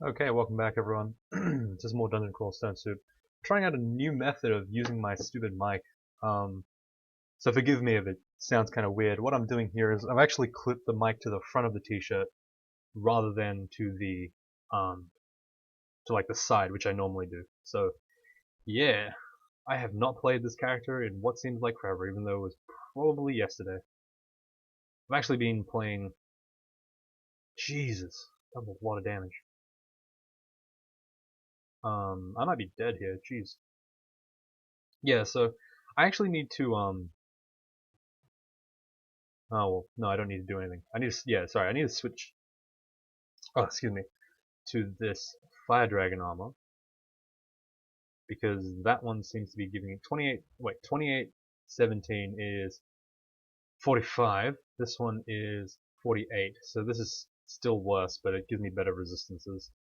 Okay, welcome back everyone. This is more Dungeon Crawl Stone Soup. I'm trying out a new method of using my stupid mic. So forgive me if it sounds kind of weird. What I'm doing here is I've actually clipped the mic to the front of the t-shirt rather than to the to like the side, which I normally do. So yeah, I have not played this character in what seems like forever, even though it was probably yesterday. I've actually been playing. Jesus, that was a lot of damage. I might be dead here. Jeez. Yeah, so I actually need to Oh, well, no, I don't need to do anything. I need to, yeah, sorry, I need to switch, oh, excuse me, to this Fire Dragon armor, because that one seems to be giving me 28, wait, 28, 17 is 45, this one is 48, so this is still worse, but it gives me better resistances,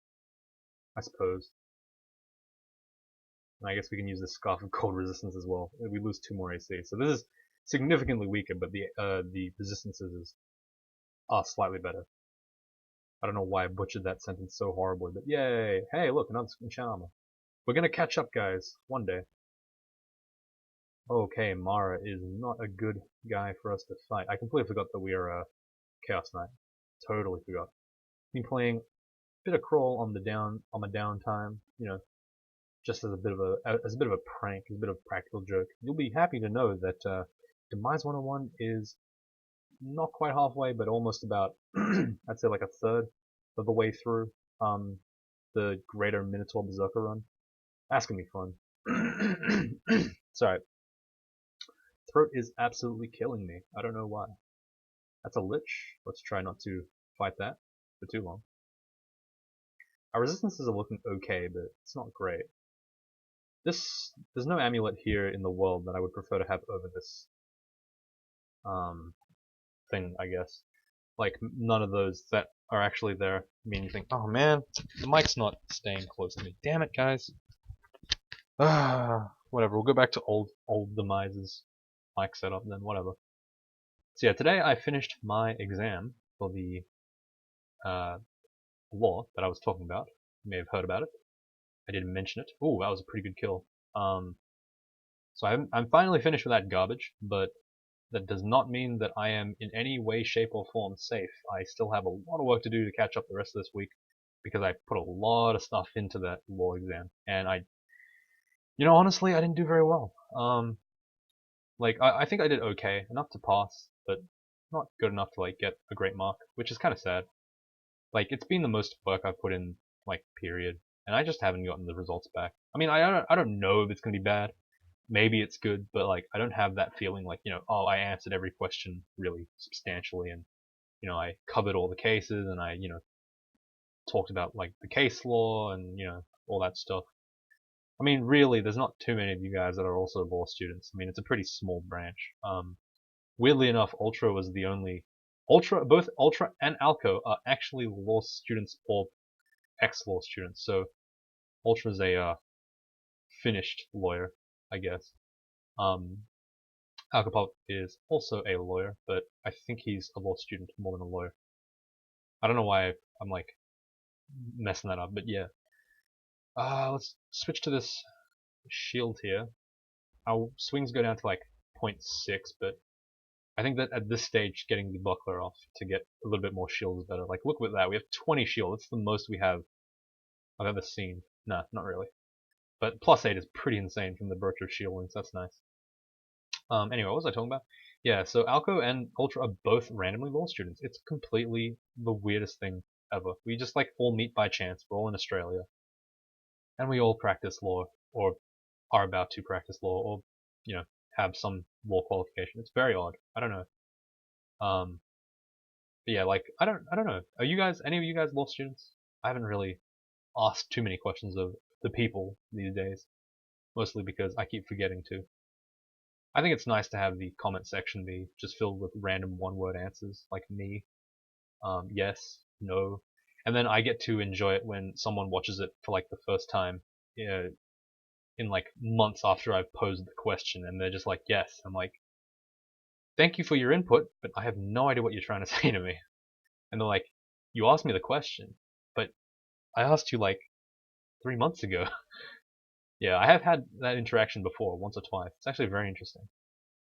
I suppose. And I guess we can use the Scarf of Cold resistance as well. We lose 2 more AC, so this is significantly weaker, but the resistances are slightly better. I don't know why I butchered that sentence so horribly, but yay! Hey, look, another enchant armor. We're gonna catch up, guys, one day. Okay, Mara is not a good guy for us to fight. I completely forgot that we are Chaos Knight. Totally forgot. Been playing a bit of crawl on my downtime, just as a bit of a prank, as a bit of a practical joke. You'll be happy to know that Demise 101 is not quite halfway, but almost about I'd say like a third of the way through the Greater Minotaur Berserker run. That's gonna be fun. Sorry, throat is absolutely killing me. I don't know why. That's a lich. Let's try not to fight that for too long. Our resistances are looking okay, but it's not great. There's no amulet here in the world that I would prefer to have over this thing, I guess. Like none of those that are actually there mean you think, oh man, the mic's not staying close to me. Damn it, guys. Whatever. We'll go back to old Demise's mic setup then. Whatever. So yeah, today I finished my exam for the law that I was talking about. You may have heard about it. I didn't mention it. Ooh, that was a pretty good kill. So I'm finally finished with that garbage, but that does not mean that I am in any way, shape, or form safe. I still have a lot of work to do to catch up the rest of this week because I put a lot of stuff into that law exam, and honestly, I didn't do very well. Like I think I did okay, enough to pass, but not good enough to like get a great mark, which is kind of sad. Like it's been the most work I've put in, like period, and I just haven't gotten the results back. I mean, I don't know if it's gonna be bad. Maybe it's good, but like I don't have that feeling like oh, I answered every question really substantially, and I covered all the cases, and I talked about like the case law and all that stuff. I mean, really, there's not too many of you guys that are also law students. I mean, it's a pretty small branch. Weirdly enough, Ultra was the only both Ultra and Alco are actually law students or ex-law students. So Ultra's a finished lawyer, I guess. Um, Alcopop is also a lawyer, but I think he's a law student more than a lawyer. I don't know why I'm like messing that up, but yeah. Let's switch to this shield here. Our swings go down to like 0.6, but I think that at this stage, getting the buckler off to get a little bit more shield is better. Like, look at that. We have 20 shield. That's the most we have I've ever seen. Nah, not really. But +8 is pretty insane from the Bircher shield links. That's nice. Anyway, what was I talking about? Yeah, so Alco and Ultra are both randomly law students. It's completely the weirdest thing ever. We just like all meet by chance. We're all in Australia. And we all practice law, or are about to practice law, or, have some law qualification. It's very odd. I don't know. But yeah, like I don't know. Are you guys any of you guys law students? I haven't really asked too many questions of the people these days, mostly because I keep forgetting to. I think it's nice to have the comment section be just filled with random one-word answers, like me, yes, no, and then I get to enjoy it when someone watches it for like the first time, in like months after I've posed the question, and they're just like, yes. I'm like, thank you for your input, but I have no idea what you're trying to say to me. And they're like, you asked me the question, but I asked you like 3 months ago. Yeah, I have had that interaction before, once or twice. It's actually very interesting.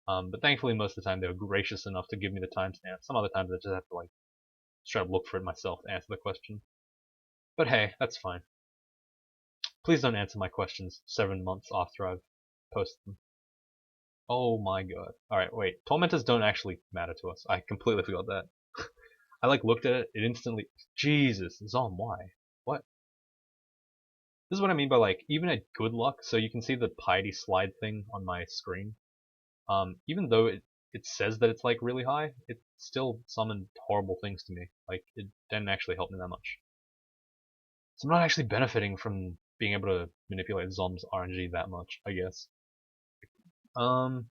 But thankfully, most of the time they were gracious enough to give me the timestamp. Some other times I just have to like try to look for it myself to answer the question. But hey, that's fine. Please don't answer my questions 7 months after I've posted them. Oh my god. Alright, wait. Tormentors don't actually matter to us. I completely forgot that. I like looked at it, it instantly... Jesus, Zom, why? What? This is what I mean by like, even at good luck, so you can see the piety slide thing on my screen. Even though it says that it's like really high, it still summoned horrible things to me. Like, it didn't actually help me that much. So I'm not actually benefiting from being able to manipulate Zom's RNG that much, I guess. I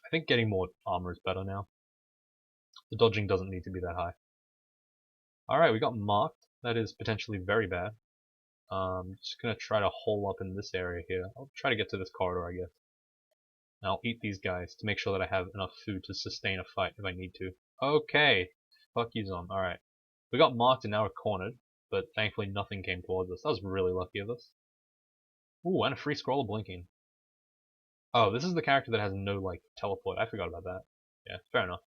think getting more armor is better now. The dodging doesn't need to be that high. Alright, we got marked. That is potentially very bad. Just gonna try to hole up in this area here. I'll try to get to this corridor, I guess. And I'll eat these guys to make sure that I have enough food to sustain a fight if I need to. Okay. Fuck you, Zom. Alright. We got marked and now we're cornered, but thankfully nothing came towards us. That was really lucky of us. Ooh, and a free scroller blinking. Oh, this is the character that has no, like, teleport. I forgot about that. Yeah, fair enough.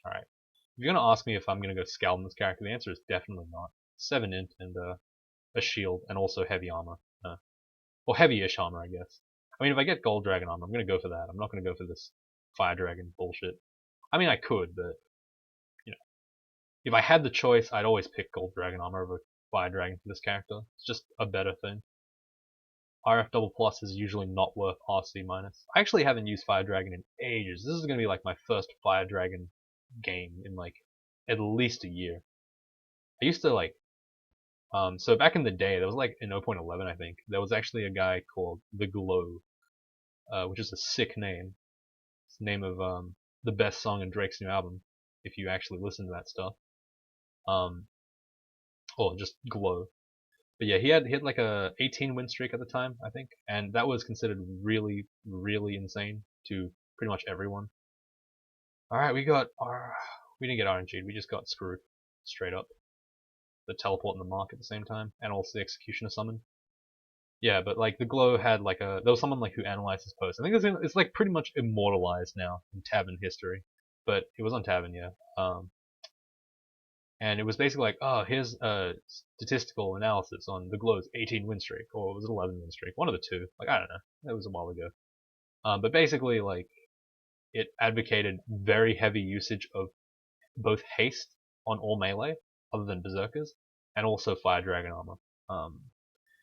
Alright. If you're gonna ask me if I'm gonna go Scald this character, the answer is definitely not. 7 int and a shield and also heavy armor. Or heavy-ish armor, I guess. I mean, if I get Gold Dragon armor, I'm gonna go for that. I'm not gonna go for this Fire Dragon bullshit. I mean, I could, but, you know. If I had the choice, I'd always pick Gold Dragon armor over Fire Dragon for this character. It's just a better thing. RF double plus is usually not worth RC minus. I actually haven't used Fire Dragon in ages. This is gonna be like my first Fire Dragon game in like at least a year. I used to like so back in the day, there was like in 0.11 I think, there was actually a guy called The Glow, which is a sick name. It's the name of the best song in Drake's new album, if you actually listen to that stuff. Or just Glow. But yeah, he had like a 18 win streak at the time, I think, and that was considered really, really insane to pretty much everyone. Alright, we didn't get RNG'd, we just got screwed. Straight up. The teleport and the mark at the same time, and also the executioner summon. Yeah, but like the Glow had like there was someone like who analyzed his post. I think it's like pretty much immortalized now in Tavern history. But it was on Tavern, yeah. And it was basically like, oh, here's a statistical analysis on the Glow's 18 win streak, or was it 11 win streak? One of the two. Like, I don't know. That was a while ago. But basically, like, it advocated very heavy usage of both haste on all melee, other than berserkers, and also fire dragon armor.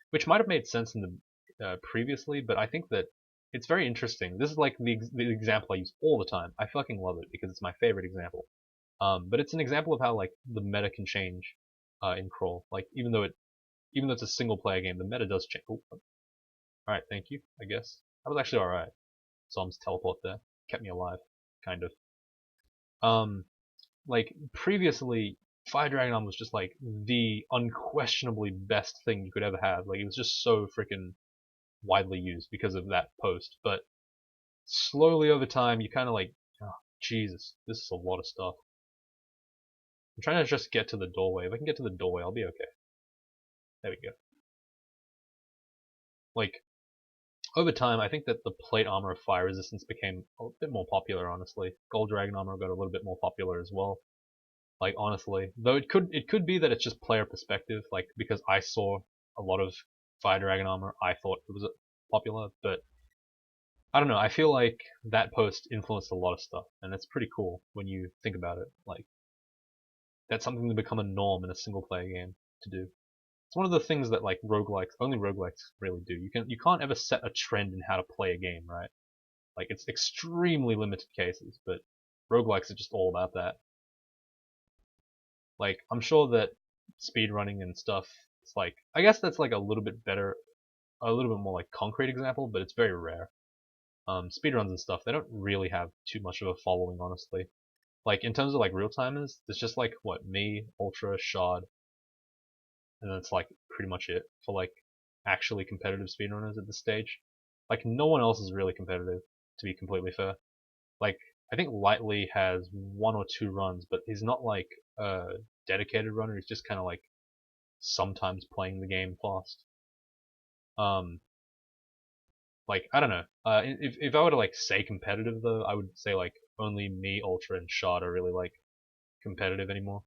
Which might have made sense in the previously, but I think that it's very interesting. This is like the example I use all the time. I fucking love it because it's my favorite example. But it's an example of how like the meta can change in Crawl. Like even though it's a single player game, the meta does change. Oh, all right, thank you. I guess that was actually all right. Zom's teleport there kept me alive, kind of. Like previously, Fire Dragon Armor was just like the unquestionably best thing you could ever have. Like it was just so freaking widely used because of that post. But slowly over time, you kind of like, oh, Jesus, this is a lot of stuff. I'm trying to just get to the doorway. If I can get to the doorway, I'll be okay. There we go. Like, over time, I think that the plate armor of fire resistance became a bit more popular, honestly. Gold Dragon armor got a little bit more popular as well. Like, honestly. Though it could be that it's just player perspective, like, because I saw a lot of Fire Dragon armor, I thought it was popular, but I don't know, I feel like that post influenced a lot of stuff, and it's pretty cool when you think about it. Like, that's something to become a norm in a single player game to do. It's one of the things that like only roguelikes really do. You can't ever set a trend in how to play a game, right? Like it's extremely limited cases, but roguelikes are just all about that. Like I'm sure that speedrunning and stuff, it's like I guess that's like a little bit better, a little bit more like concrete example, but it's very rare. Speedruns and stuff, they don't really have too much of a following, honestly. Like in terms of like real timers, there's just like what me, Ultra, Shard, and that's like pretty much it for like actually competitive speedrunners at this stage. Like no one else is really competitive, to be completely fair. Like I think Lightly has 1 or 2 runs, but he's not like a dedicated runner. He's just kind of like sometimes playing the game fast. Like I don't know. If I were to like say competitive though, I would say like only me, Ultra, and Shard are really like competitive anymore.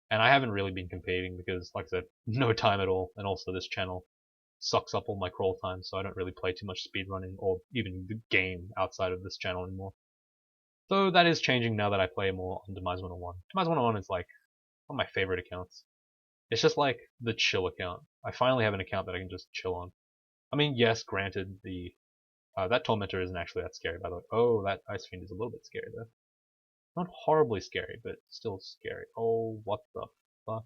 And I haven't really been competing because, like I said, no time at all. And also this channel sucks up all my crawl time, so I don't really play too much speedrunning or even the game outside of this channel anymore. Though that is changing now that I play more on Demise 101. Demise 101 is like one of my favorite accounts. It's just like the chill account. I finally have an account that I can just chill on. I mean, yes, granted, the that Tormentor isn't actually that scary, by the way. Oh, that Ice Fiend is a little bit scary, though. Not horribly scary, but still scary. Oh, what the fuck?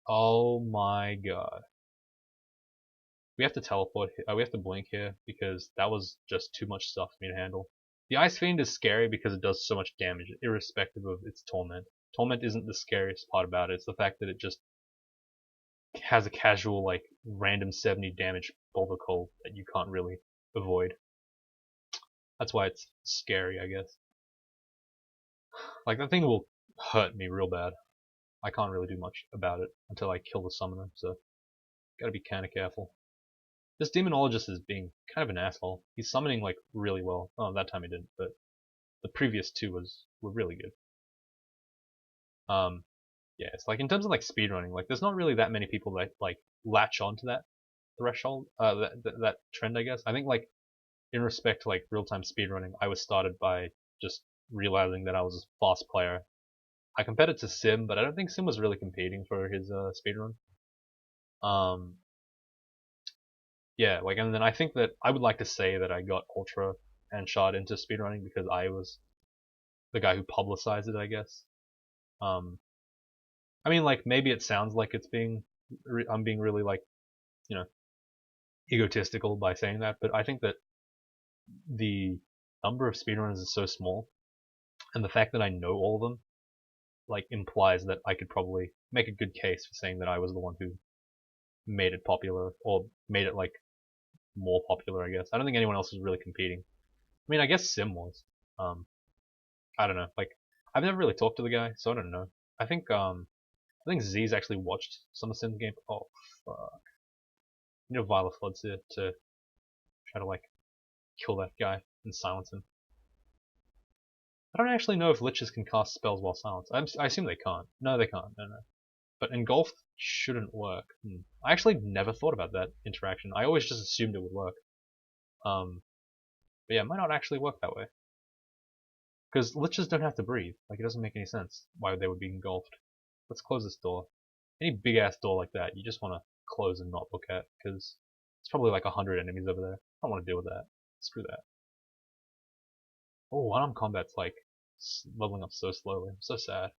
Oh my god. We have to teleport. We have to blink here because that was just too much stuff for me to handle. The Ice Fiend is scary because it does so much damage, irrespective of its Torment. Torment isn't the scariest part about it. It's the fact that it just has a casual, like, random 70 damage Bulbacle that you can't really avoid. That's why it's scary, I guess. Like, that thing will hurt me real bad. I can't really do much about it until I kill the summoner, so gotta be kinda careful. This Demonologist is being kind of an asshole. He's summoning, like, really well. Oh, that time he didn't, but the previous two were really good. Yeah, it's like, in terms of, like, speedrunning, like, there's not really that many people that, like, latch onto that threshold, that trend, I guess. I think, like, in respect to, like, real-time speedrunning, I was started by just realizing that I was a fast player. I competed to Sim, but I don't think Sim was really competing for his speedrun. Yeah, like, and then I think that I would like to say that I got Ultra and Shard into speedrunning because I was the guy who publicized it, I guess. Um, I mean, like, maybe it sounds like I'm being really, like, you know, egotistical by saying that, but I think that the number of speedrunners is so small, and the fact that I know all of them, like, implies that I could probably make a good case for saying that I was the one who made it popular, or made it, like, more popular, I guess. I don't think anyone else was really competing. I mean, I guess Sim was. I don't know. Like, I've never really talked to the guy, so I don't know. I think Z's actually watched some of Sim's game. Oh fuck! You know, Violet Flood's here to try to, like, kill that guy and silence him. I don't actually know if liches can cast spells while silenced. I assume they can't. No, they can't. No, no. But engulfed shouldn't work. I actually never thought about that interaction. I always just assumed it would work. But yeah, it might not actually work that way. Because liches don't have to breathe. Like, it doesn't make any sense why they would be engulfed. Let's close this door. Any big ass door like that, you just want to close and not look at, because it's probably like 100 enemies over there. I don't want to deal with that. Screw that. Oh, one-arm combat's like leveling up so slowly. I'm so sad.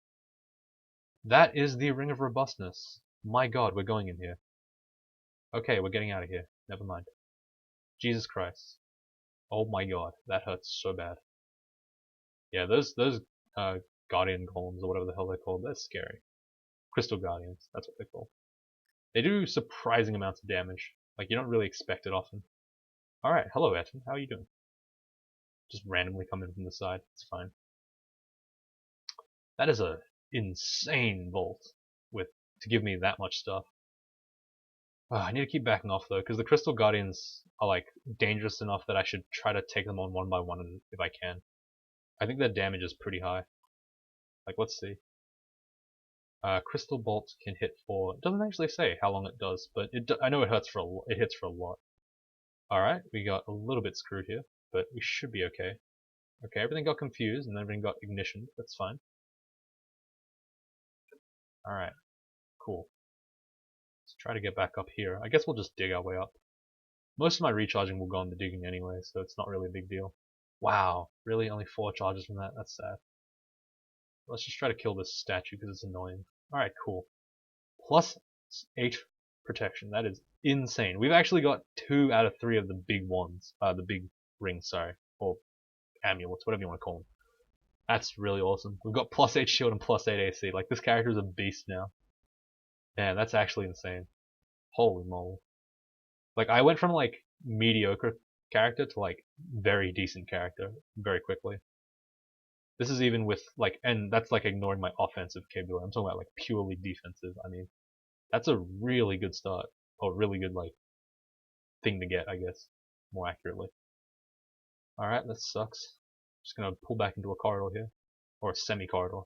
That is the Ring of Robustness. My god, we're going in here. Okay, we're getting out of here. Never mind. Jesus Christ. Oh my god, that hurts so bad. Yeah, those Guardian Golems or whatever the hell they're called, they're scary. Crystal Guardians, that's what they're called. They do surprising amounts of damage. Like, you don't really expect it often. Alright, hello Etten, how are you doing? Just randomly come in from the side, it's fine. That is a insane vault with to give me that much stuff. I need to keep backing off though, because the Crystal Guardians are, like, dangerous enough that I should try to take them on one by one if I can. I think their damage is pretty high. Like, let's see. Crystal Bolt can hit for. It doesn't actually say how long it does, but I know it hits for a lot. All right, we got a little bit screwed here, but we should be okay. Okay, everything got confused and everything got ignition. That's fine. All right, cool. Let's try to get back up here. I guess we'll just dig our way up. Most of my recharging will go on the digging anyway, so it's not really a big deal. Wow, really? Only 4 charges from that? That's sad. Let's just try to kill this statue because it's annoying. Alright, cool. Plus 8 protection. That is insane. We've actually got 2 out of 3 of the big ones. The big rings, sorry. Or amulets, whatever you want to call them. That's really awesome. We've got plus 8 shield and plus 8 AC. Like, this character is a beast now. Man, that's actually insane. Holy moly. Like, I went from, like, mediocre character to, like, very decent character very quickly. This is even with like, and that's like ignoring my offensive capability. I'm talking about like purely defensive. I mean, that's a really good start, or really good like thing to get, I guess, more accurately. All right, that sucks. Just gonna pull back into a corridor here, or a semi-corridor.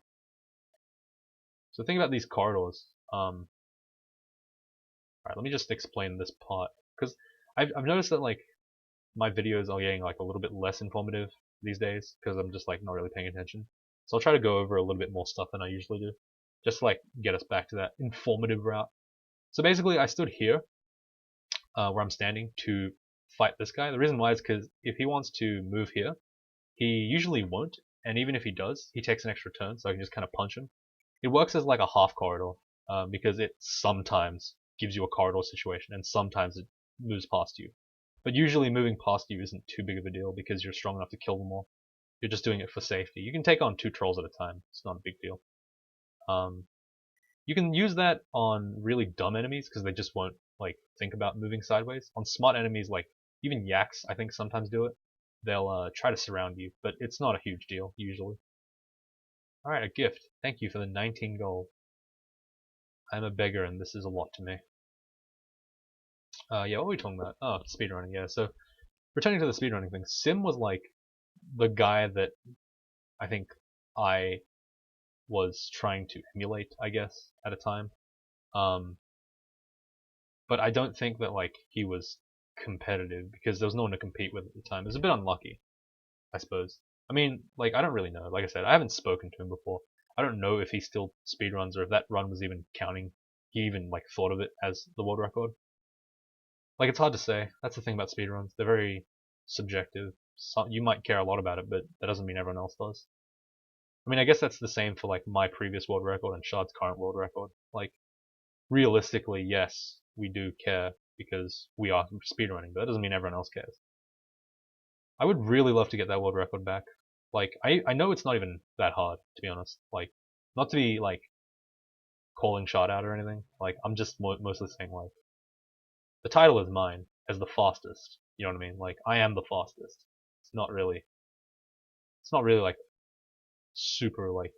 So think about these corridors. All right, let me just explain this part because I've noticed that like my videos are getting like a little bit less informative these days because I'm just like not really paying attention. So I'll try to go over a little bit more stuff than I usually do, just to like get us back to that informative route. So basically, I stood here where I'm standing to fight this guy. The reason why is because if he wants to move here, he usually won't, and even if he does, he takes an extra turn, so I can just kind of punch him. It works as like a half corridor because it sometimes gives you a corridor situation, and sometimes it moves past you. But usually moving past you isn't too big of a deal because you're strong enough to kill them all. You're just doing it for safety. You can take on 2 trolls at a time. It's not a big deal. You can use that on really dumb enemies because they just won't like think about moving sideways. On smart enemies like even yaks, I think sometimes do it. They'll try to surround you, but it's not a huge deal usually. All right, a gift. Thank you for the 19 gold. I'm a beggar, and this is a lot to me. Yeah, what were we talking about? Oh, speedrunning. Yeah, so returning to the speedrunning thing, Sim was like the guy that I think I was trying to emulate, I guess, at a time. But I don't think that like he was competitive because there was no one to compete with at the time. It was a bit unlucky, I suppose. I mean, like I don't really know. Like I said, I haven't spoken to him before. I don't know if he still speedruns or if that run was even counting. He even like thought of it as the world record. Like it's hard to say. That's the thing about speedruns. They're very subjective. You might care a lot about it, but that doesn't mean everyone else does. I mean, I guess that's the same for like my previous world record and Shard's current world record. Like realistically, yes, we do care because we are speedrunning, but that doesn't mean everyone else cares. I would really love to get that world record back. Like, I know it's not even that hard, to be honest. Like, not to be, like, calling shot out or anything. Like, I'm just mostly saying, like, the title is mine as the fastest. You know what I mean? Like, I am the fastest. It's not really, like, super, like,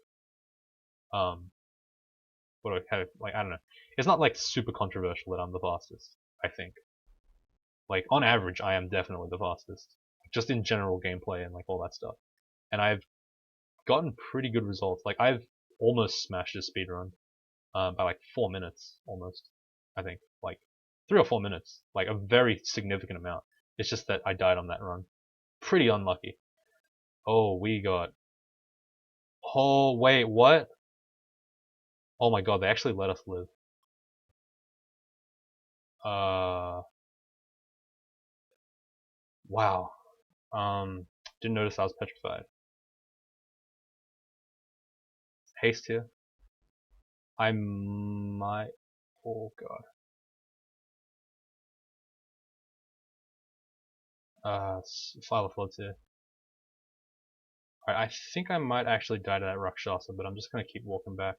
what do I kind of, like, I don't know. It's not, like, super controversial that I'm the fastest, I think. Like, on average, I am definitely the fastest. Just in general gameplay and, like, all that stuff. And I've gotten pretty good results. Like, I've almost smashed a speedrun by, like, 4 minutes, almost. I think. Like, 3 or 4 minutes. Like, a very significant amount. It's just that I died on that run. Pretty unlucky. Oh, we got... Oh, wait, what? Oh my god, they actually let us live. Wow. Didn't notice I was petrified. Haste here. I might... Oh god. File of floods here. Alright, I think I might actually die to that Rakshasa, but I'm just gonna keep walking back.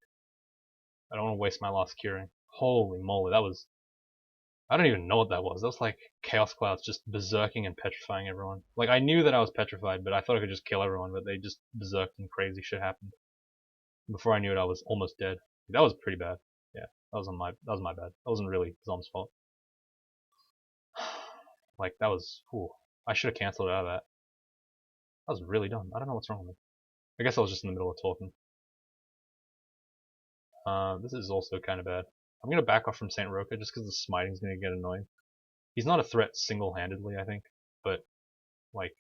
I don't want to waste my last curing. Holy moly, that was... I don't even know what that was. That was like Chaos Clouds just berserking and petrifying everyone. Like, I knew that I was petrified, but I thought I could just kill everyone, but they just berserked and crazy shit happened. Before I knew it, I was almost dead. That was pretty bad. Yeah, that was my bad. That wasn't really Zom's fault. Like, that was... Whew. I should have cancelled out of that. That was really dumb. I don't know what's wrong with me. I guess I was just in the middle of talking. This is also kind of bad. I'm going to back off from Saint Roka just because the smiting is going to get annoying. He's not a threat single-handedly, I think, but like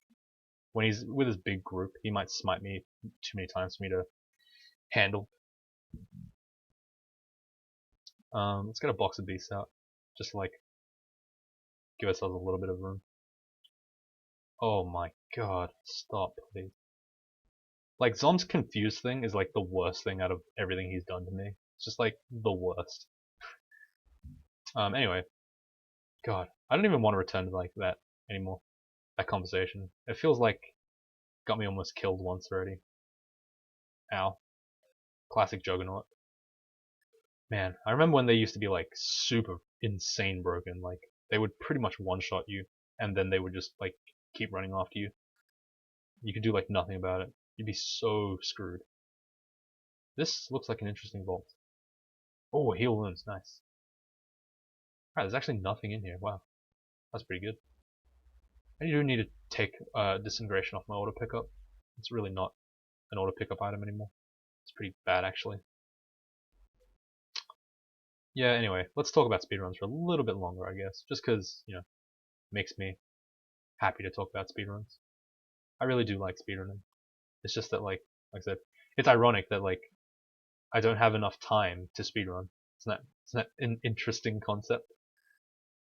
when he's with his big group, he might smite me too many times for me to handle. Let's get a box of beasts out, just to, like, give ourselves a little bit of room. Oh my god, stop, please. Like, Zom's confused thing is like the worst thing out of everything he's done to me. It's just like the worst. Anyway, god, I don't even want to return to like that anymore. That conversation. It feels like got me almost killed once already. Ow. Classic Juggernaut. Man, I remember when they used to be like super insane broken. Like they would pretty much one-shot you, and then they would just like keep running after you. You could do like nothing about it. You'd be so screwed. This looks like an interesting vault. Oh, heal wounds, nice. Alright, there's actually nothing in here. Wow, that's pretty good. I do need to take disintegration off my auto pickup. It's really not an auto pickup item anymore. It's pretty bad actually. Yeah, anyway, let's talk about speedruns for a little bit longer, I guess. Just because, you know, it makes me happy to talk about speedruns. I really do like speedrunning. It's just that, like I said, it's ironic that, like, I don't have enough time to speedrun. It's not an interesting concept.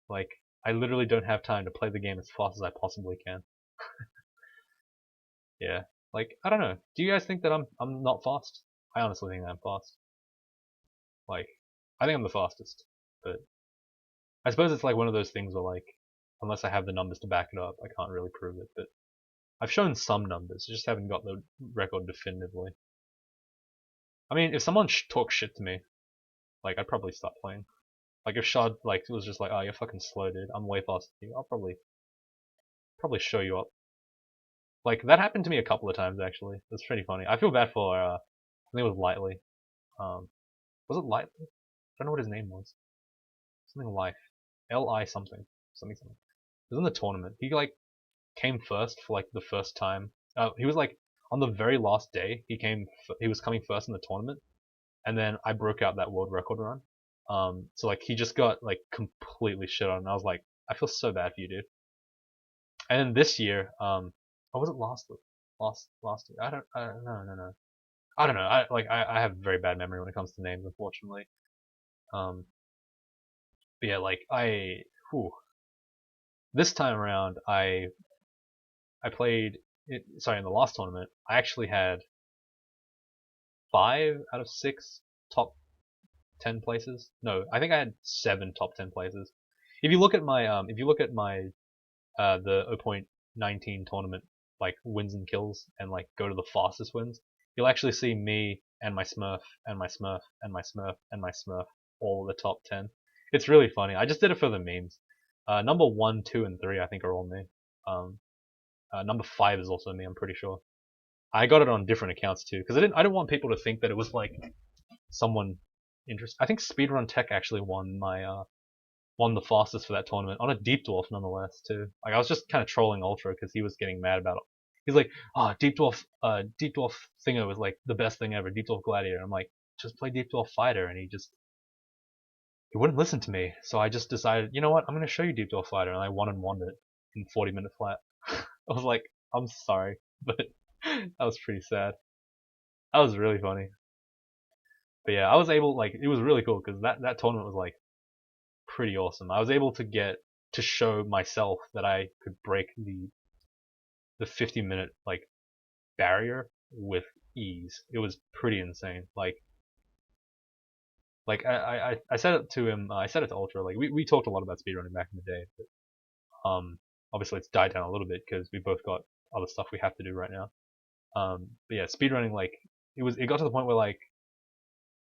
Like, I literally don't have time to play the game as fast as I possibly can. Yeah. Like, I don't know. Do you guys think that I'm not fast? I honestly think I'm fast. Like, I think I'm the fastest. But I suppose it's like one of those things where, like, unless I have the numbers to back it up, I can't really prove it. But I've shown some numbers, I just haven't got the record definitively. I mean, if someone talks shit to me, like, I'd probably stop playing. Like, if Shard, like, was just like, oh, you're fucking slow, dude, I'm way faster than you, I'll probably show you up. Like, that happened to me a couple of times, actually. It's pretty funny. I feel bad for, I think it was Lightly. Was it Lightly? I don't know what his name was. Something Life. L-I something. Something. It was in the tournament. He, like, came first for, like, the first time. He was, like, on the very last day, he was coming first in the tournament. And then I broke out that world record run. So, like, he just got, like, completely shit on. And I was like, I feel so bad for you, dude. And then this year, or was it last year? I don't know, no. I don't know. I have a very bad memory when it comes to names, unfortunately. But yeah, like this time around, I played it. Sorry, in the last tournament, I actually had 5 out of 6 top 10 places. No, I think I had 7 top 10 places. If you look at my the 0.19 tournament, like, wins and kills, and, like, go to the fastest wins, you'll actually see me and my Smurf and my Smurf and my Smurf and my Smurf all the top 10. It's really funny. I just did it for the memes. Number 1, 2, and 3 I think are all me. Number 5 is also me, I'm pretty sure. I got it on different accounts too, because I didn't want people to think that it was like someone interested. I think Speedrun Tech actually won the fastest for that tournament on a deep dwarf nonetheless too. Like, I was just kind of trolling Ultra because he was getting mad about it. He's like, oh, deep dwarf Thinger was like the best thing ever, deep dwarf gladiator. I'm like, just play deep dwarf fighter, and he wouldn't listen to me. So I just decided, you know what, I'm gonna show you deep dwarf fighter, and I won it in 40-minute flat. I was like, I'm sorry, but that was pretty sad. That was really funny. But yeah, I was able, like, it was really cool because that tournament was, like, pretty awesome. I was able to show myself that I could break the 50-minute, like, barrier with ease. It was pretty insane. Like I said it to him. I said it to Ultra. Like, we talked a lot about speedrunning back in the day, but obviously it's died down a little bit because we both got other stuff we have to do right now. But yeah, speedrunning, like, it got to the point where, like,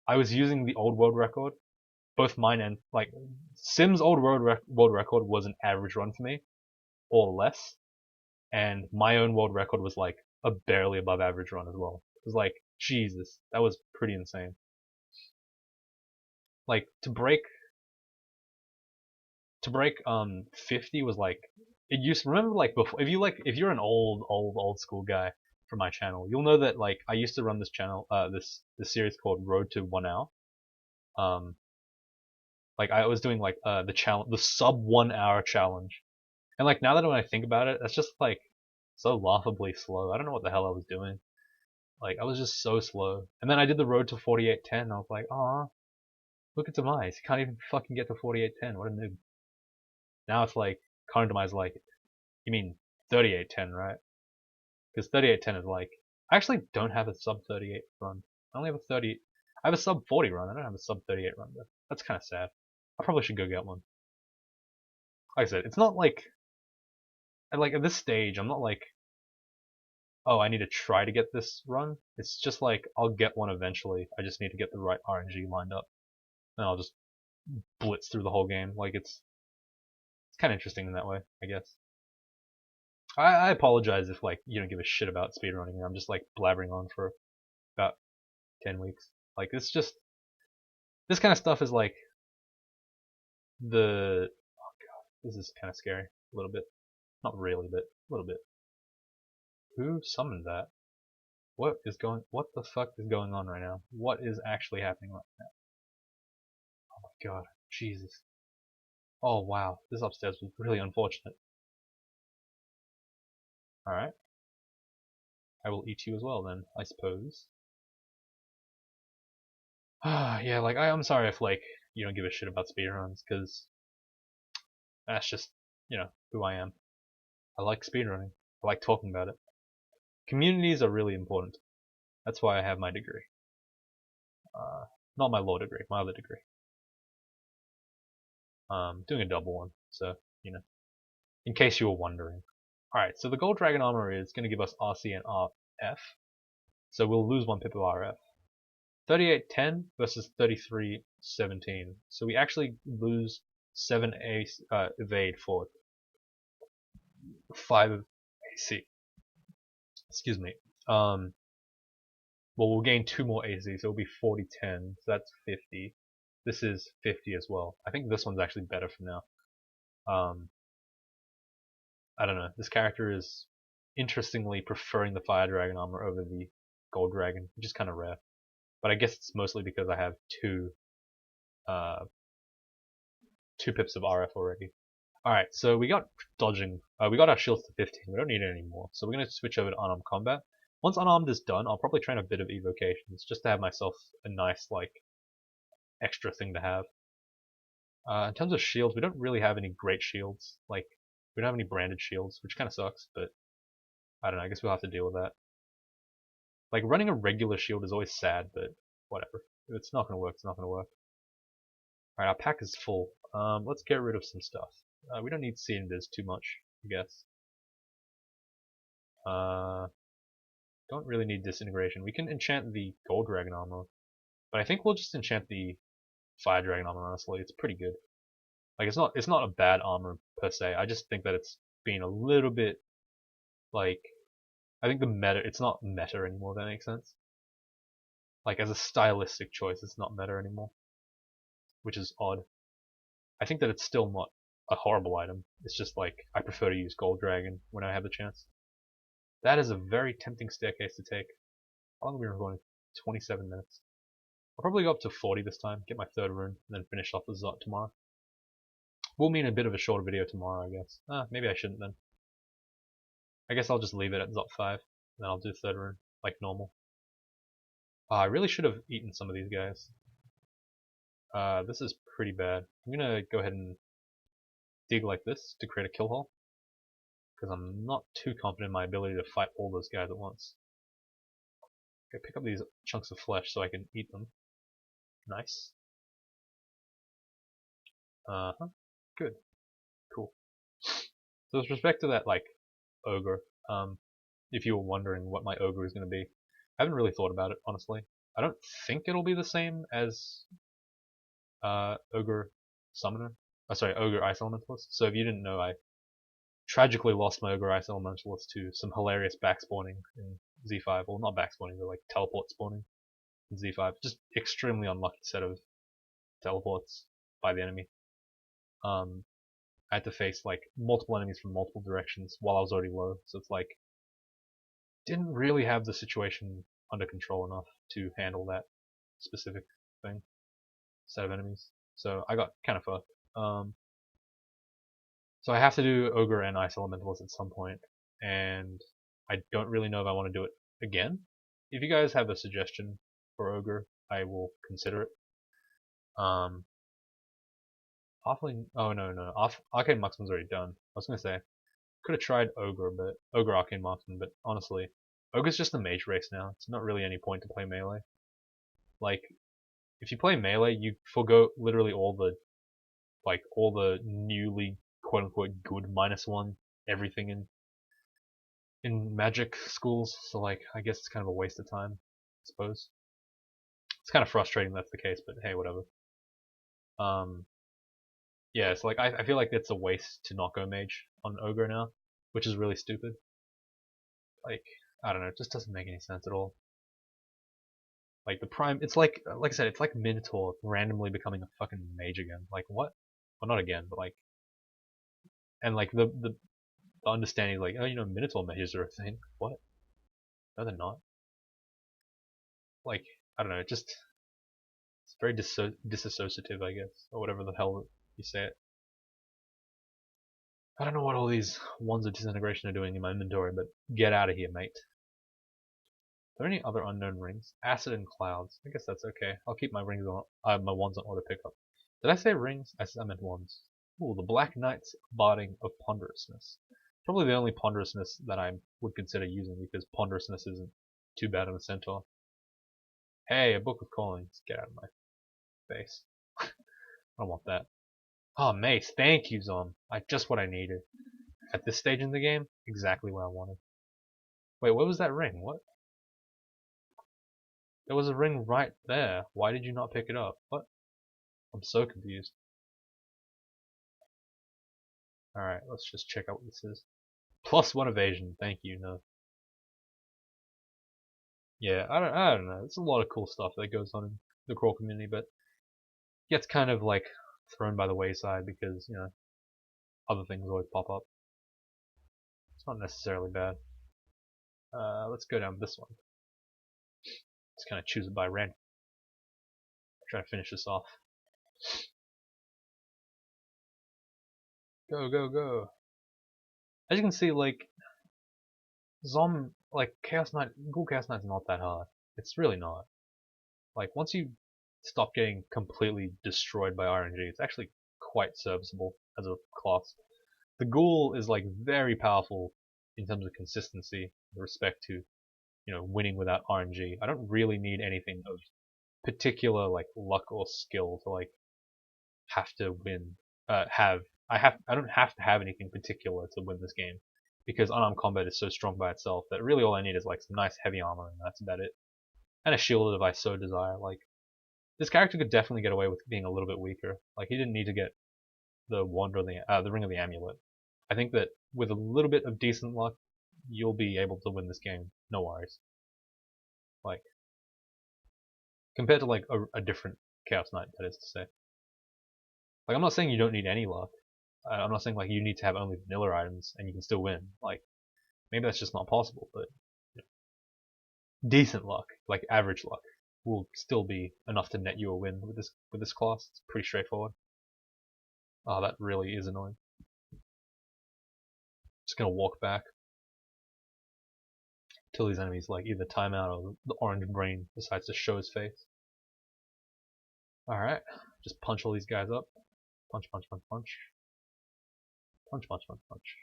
I was using the old world record, both mine and, like, Sim's old world record was an average run for me, or less, and my own world record was, like, a barely above average run as well. It was like, Jesus, that was pretty insane. Like, to break 50 was like, it used, remember, like, before, if you're an old school guy from my channel, you'll know that, like, I used to run this channel, this series called Road to 1 Hour. Like, I was doing, like, the sub 1 hour challenge, and, like, now that when I think about it, that's just, like, so laughably slow. I don't know what the hell I was doing. Like, I was just so slow. And then I did the Road to 4810, and I was like, aw, look at Demise, he can't even fucking get to 4810, what a noob. Now it's like, Connor Demise, like, you mean 3810, right? Because 3810 is like, I actually don't have a sub 38 run. I only have a 30. I have a sub 40 run. I don't have a sub 38 run though. That's kind of sad. I probably should go get one. Like I said, it's not like, at this stage, I'm not like, oh, I need to try to get this run. It's just like, I'll get one eventually. I just need to get the right RNG lined up, and I'll just blitz through the whole game. Like, it's kind of interesting in that way, I guess. I apologize if like you don't give a shit about speedrunning and I'm just like blabbering on for about 10 weeks. Like it's just this kind of stuff is like the this is kind of scary a little bit. Not really, but a little bit. Who summoned that? What the fuck is going on right now? What is actually happening right now? Oh my god. Jesus. Oh wow. This upstairs was really unfortunate. Alright. I will eat you as well then, I suppose. Yeah, like I'm sorry if like you don't give a shit about speedruns, because that's just, who I am. I like speedrunning. I like talking about it. Communities are really important. That's why I have my degree. Not my law degree, my other degree. Doing a double one, so, in case you were wondering. Alright, so the Gold Dragon Armor is going to give us RC and RF, so we'll lose 1 pip of RF. 3810 versus 3317, so we actually lose 7 evade for 5 of AC. Excuse me. Well, we'll gain 2 more AC, so it'll be 4010, so that's 50. This is 50 as well. I think this one's actually better for now. I don't know. This character is interestingly preferring the Fire Dragon armor over the Gold Dragon, which is kind of rare. But I guess it's mostly because I have two pips of RF already. Alright, so we got dodging. We got our shields to 15. We don't need it anymore. So we're going to switch over to unarmed combat. Once unarmed is done, I'll probably train a bit of evocations just to have myself a nice, like, extra thing to have. In terms of shields, we don't really have any great shields. Like, we don't have any branded shields, which kind of sucks, but I don't know. I guess we'll have to deal with that. Like, running a regular shield is always sad, but whatever. If it's not going to work, it's not going to work. Alright, our pack is full. Let's get rid of some stuff. We don't need cinders too much, I guess. Don't really need disintegration. We can enchant the Gold Dragon armor, but I think we'll just enchant the Fire Dragon armor. Honestly, it's pretty good. Like it's not a bad armor per se. I just think that it's been a little bit like I think the meta. It's not meta anymore. If that makes sense. Like as a stylistic choice, it's not meta anymore, which is odd. I think that it's still not a horrible item. It's just like I prefer to use Gold Dragon when I have the chance. That is a very tempting staircase to take. How long have we been recording? 27 minutes. I'll probably go up to 40 this time, get my 3rd rune, and then finish off the Zot tomorrow. Will mean a bit of a shorter video tomorrow, I guess. Maybe I shouldn't then. I guess I'll just leave it at Zot 5, and then I'll do 3rd rune, like normal. I really should have eaten some of these guys. This is pretty bad. I'm gonna go ahead and dig like this to create a kill hole, because I'm not too confident in my ability to fight all those guys at once. Okay, pick up these chunks of flesh so I can eat them. Nice. Good. Cool. So with respect to that, like, ogre, if you were wondering what my ogre is going to be, I haven't really thought about it, honestly. I don't think it'll be the same as ogre summoner. Sorry, ogre ice elementalist. So if you didn't know, I tragically lost my ogre ice elementalist to some hilarious backspawning in Z5. Well, not backspawning, but like teleport spawning in Z5. Just extremely unlucky set of teleports by the enemy. I had to face like multiple enemies from multiple directions while I was already low, so it's like didn't really have the situation under control enough to handle that specific thing, set of enemies. So I got kind of fucked. So I have to do ogre and ice elementalist at some point, and I don't really know if I want to do it again. If you guys have a suggestion for ogre, I will consider it. Halfling. Oh no. Arcane Marksman's already done. I was gonna say could have tried ogre, but ogre Arcane Marksman. But honestly, ogre's just a mage race now. It's not really any point to play melee. Like, if you play melee, you forgo literally all the newly quote unquote good -1 everything in magic schools. So like, I guess it's kind of a waste of time. I suppose it's kind of frustrating that's the case, but hey, whatever. Yeah, it's like I feel like it's a waste to not go mage on ogre now. which is really stupid. Like, I don't know, it just doesn't make any sense at all. Like the prime, it's like I said, it's like Minotaur randomly becoming a fucking mage again. Like what? Well, not again, but like, and like the understanding, like, oh, you know, Minotaur mages are a thing. What? No, they're not. Like, I don't know, it's very disassociative, I guess, or whatever the hell you say it. I don't know what all these wands of disintegration are doing in my inventory, but get out of here, mate. Are there any other unknown rings? Acid and clouds. I guess that's okay. I'll keep my rings on, my wands on auto pickup. Did I say rings? I meant wands. Ooh, the Black Knight's Barding of Ponderousness. Probably the only ponderousness that I would consider using because ponderousness isn't too bad on a centaur. Hey, a book of callings. Get out of my face. I don't want that. Oh, mace. Thank you, Zom. Just what I needed. At this stage in the game, exactly what I wanted. Wait, what was that ring? What? There was a ring right there. Why did you not pick it up? What? I'm so confused. Alright, let's just check out what this is. +1 evasion. Thank you, no. Yeah, I don't know. There's a lot of cool stuff that goes on in the crawl community, but gets kind of like thrown by the wayside because, you know, other things always pop up. It's not necessarily bad. Let's go down this one. Let's kind of choose it by random. Try to finish this off. Go, go, go. As you can see, like, like, Ghoul Chaos Knight's not that hard. It's really not. Like, once you stop getting completely destroyed by RNG, it's actually quite serviceable as a class. The Ghoul is, like, very powerful in terms of consistency with respect to, you know, winning without RNG. I don't really need anything of particular, like, luck or skill to, like, have to win. I don't have to have anything particular to win this game because unarmed combat is so strong by itself that really all I need is like some nice heavy armor and that's about it. And a shield if I so desire. Like this character could definitely get away with being a little bit weaker. Like he didn't need to get the wand or the ring of the amulet. I think that with a little bit of decent luck, you'll be able to win this game. No worries. Like compared to like a different Chaos Knight, that is to say. Like I'm not saying you don't need any luck. I'm not saying like you need to have only vanilla items and you can still win. Like maybe that's just not possible, but you know, decent luck, like average luck, will still be enough to net you a win with this class. It's pretty straightforward. Oh, that really is annoying. Just gonna walk back till these enemies like either time out or the orange brain decides to show his face. All right, just punch all these guys up. Punch, punch, punch, punch. Punch, punch, punch, punch.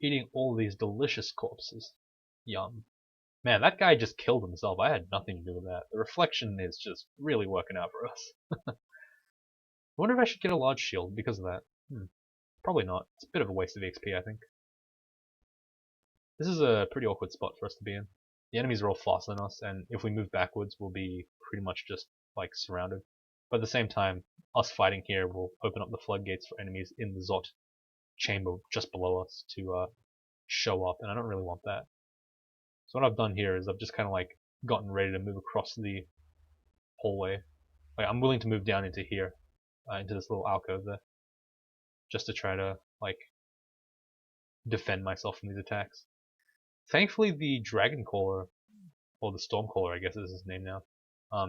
Eating all these delicious corpses. Yum. Man, that guy just killed himself. I had nothing to do with that. The reflection is just really working out for us. I wonder if I should get a large shield because of that. Probably not. It's a bit of a waste of XP, I think. This is a pretty awkward spot for us to be in. The enemies are all faster than us, and if we move backwards, we'll be pretty much just, like, surrounded. But at the same time, us fighting here will open up the floodgates for enemies in the Zot chamber just below us to show up, and I don't really want that. So what I've done here is I've just kind of like gotten ready to move across the hallway. Like I'm willing to move down into here, into this little alcove there, just to try to like defend myself from these attacks. Thankfully, the Dragon Caller, or the Storm Caller, I guess is his name now,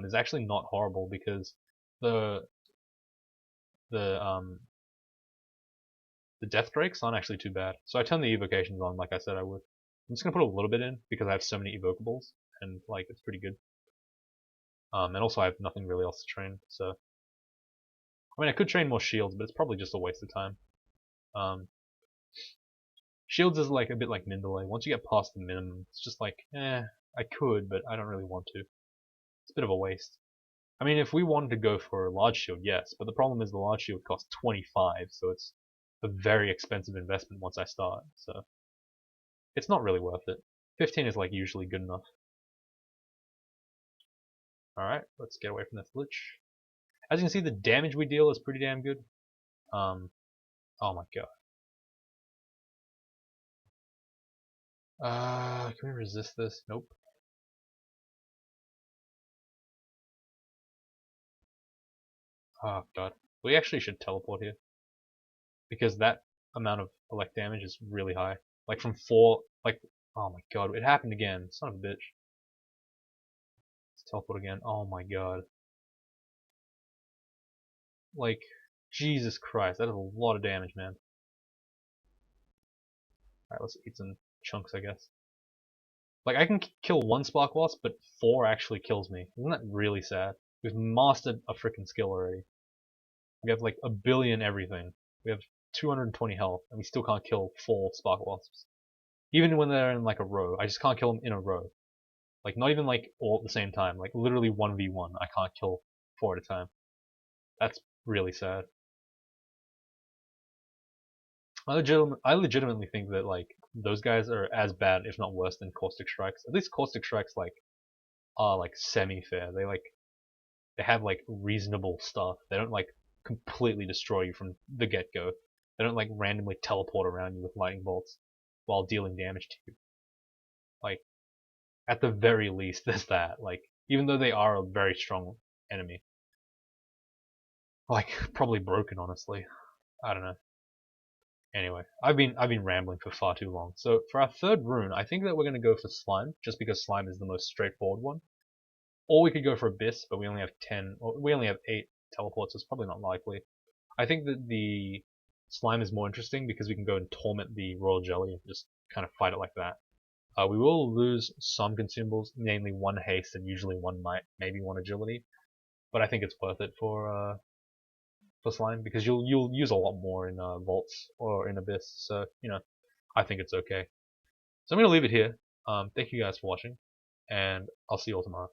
is actually not horrible because the the Death Drakes aren't actually too bad. So I turned the evocations on like I said I would. I'm just gonna put a little bit in because I have so many evocables and like it's pretty good. And also I have nothing really else to train, so I mean I could train more shields, but it's probably just a waste of time. Shields is like a bit like Mindalay. Once you get past the minimum, it's just like, I could, but I don't really want to. It's a bit of a waste. I mean, if we wanted to go for a large shield, yes, but the problem is the large shield costs 25, so it's a very expensive investment once I start, so it's not really worth it. 15 is like usually good enough. Alright, let's get away from this lich. As you can see, the damage we deal is pretty damn good. Oh my god. Can we resist this? Nope. Oh god. We actually should teleport here. Because that amount of elect damage is really high. Like from 4, like, oh my god, it happened again. Son of a bitch. Let's teleport again. Oh my god. Like, Jesus Christ, that is a lot of damage, man. Alright, let's eat some chunks, I guess. Like, I can kill 1 Spark Wasp, but 4 actually kills me. Isn't that really sad? We've mastered a freaking skill already. We have like a billion everything. We have 220 health, and we still can't kill 4 Spark Wasps. Even when they're in like a row, I just can't kill them in a row. Like, not even like all at the same time. Like, literally 1v1, I can't kill 4 at a time. That's really sad. I legitimately think that like those guys are as bad, if not worse, than Caustic Strikes. At least Caustic Strikes like are like semi-fair. They have like reasonable stuff. They don't like completely destroy you from the get-go. They don't like randomly teleport around you with lightning bolts while dealing damage to you. Like, at the very least, there's that. Like, even though they are a very strong enemy, like probably broken, honestly. I don't know. Anyway, I've been rambling for far too long. So for our third rune, I think that we're gonna go for slime, just because slime is the most straightforward one. Or we could go for abyss, but we only have 10, or we only have 8 teleports, so it's probably not likely. I think that the slime is more interesting because we can go and torment the royal jelly and just kind of fight it like that. We will lose some consumables, namely 1 haste and usually 1 might, maybe 1 agility, but I think it's worth it for slime because you'll use a lot more in vaults or in abyss. So I think it's okay. So I'm gonna leave it here. Thank you guys for watching, and I'll see you all tomorrow.